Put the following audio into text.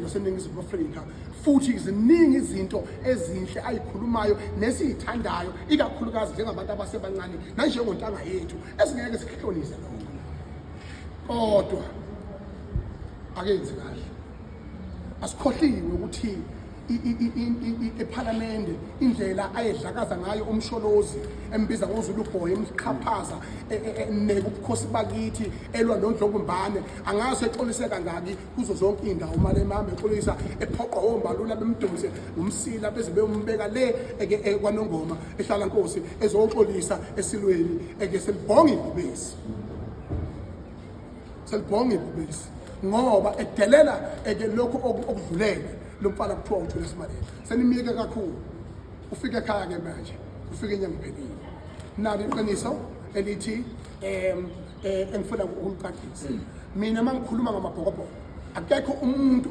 laseNingizimu Afrika futhi ziningi izinto ezinhle ayikhulumayo nesizithandayo ikakhulukazi njengabantu abasebancane nanjengontanga yethu esingeke sihlonise lokho kodwa akenzi kahle asikhohliwe ukuthi ephalamende indlela ayedlakaza ngayo umsholozi embiza ngoZulu boy emqhaphaza nekubukhosi bakithi elwa noNdlovumbane angazi exoliseka ngaki kuzo zonke indawo uMalema exolisa ephoqwa ombalula bemdonse umsila beze beyombeka le kwaNongoma ehlala Nkosi ezoxolisa esilweni selibhonga ibhubesi ngoba edelela lokho okudlulele lo mfana kuthiwa uthule isimalela senimiyeke kakhulu ufike ekhaya ke manje ufike inyanga iphelile nalo iqiniso elithi engifuna ukulicacisa mina mangikhuluma ngamabhokobhoko akekho umuntu